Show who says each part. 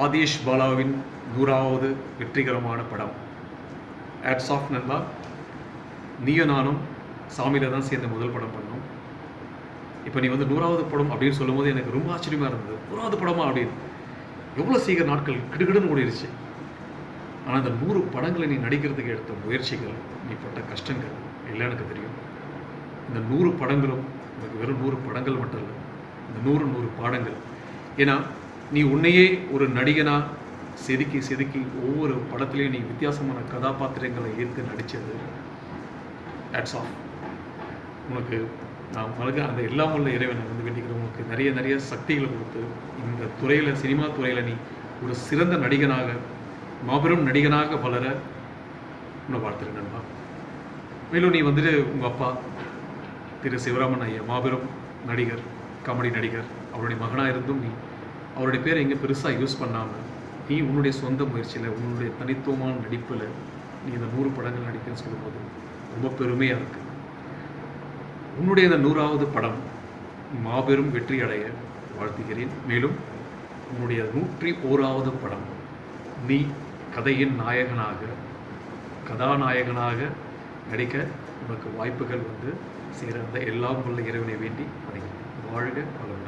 Speaker 1: ஆதேஷ் பாலாவின் 100வது வெற்றிகரமான படம். Ads of நண்பா. நீயும் நானும் சாமியில் தான் சேர்ந்து முதல் படம் பண்ணோம். இப்போ நீ வந்து 100வது படம் அப்படின்னு சொல்லும் போது எனக்கு ரொம்ப ஆச்சரியமாக இருந்தது. 100வது படமா அப்படின்னு எவ்வளோ சீக்கிரம் நாட்கள் கிடுகிடுன்னு ஓடிடுச்சு. ஆனால் அந்த 100 படங்களை நீ நடிக்கிறதுக்கு எடுத்த முயற்சிகள், நீ பட்ட கஷ்டங்கள் எல்லாம் எனக்கு தெரியும். இந்த 100 படங்களும் எனக்கு வெறும் 100 படங்கள் மட்டும் இல்லை, இந்த 100 பாடங்கள். ஏன்னா நீ உன்னையே ஒரு நடிகனாக செதுக்கி செதுக்கி ஒவ்வொரு படத்துலையும் நீ வித்தியாசமான கதாபாத்திரங்களை ஏற்று நடித்தது. Hats off. உனக்கு நான் மறுக்க அந்த எல்லாம் உள்ள இறைவனை வந்து வேண்டிக்கிறேன். உனக்கு நிறைய நிறைய சக்திகளை கொடுத்து இந்த துறையில், சினிமா துறையில் நீ ஒரு சிறந்த நடிகனாக, மாபெரும் நடிகனாக வளர உன்னை வாழ்த்துறேன் நண்பா. மேலும் நீ வந்துட்டு உங்கள் அப்பா திரு சிவராமன் ஐயா மாபெரும் நடிகர், காமெடி நடிகர். அவருடைய மகனாக இருந்தும் நீ அவருடைய பேரை எங்கே பெருசாக யூஸ் பண்ணாமல் நீ உன்னுடைய சொந்த முயற்சியில், உன்னுடைய தனித்துவமான நடிப்பில் நீ இந்த 100 படங்கள் நடிக்கிறேன்னு சொல்லும்போது ரொம்ப பெருமையாக இருக்குது. உன்னுடைய இந்த 100வது படம் மாபெரும் வெற்றி அடைய வாழ்த்துகிறேன். மேலும் உன்னுடைய 101வது படம் நீ கதையின் நாயகனாக, கதாநாயகனாக நடிக்க உனக்கு வாய்ப்புகள் வந்து சேர எல்லாம் உள்ள இறைவனை வேண்டி வணங்கி வாழ்க வளம்.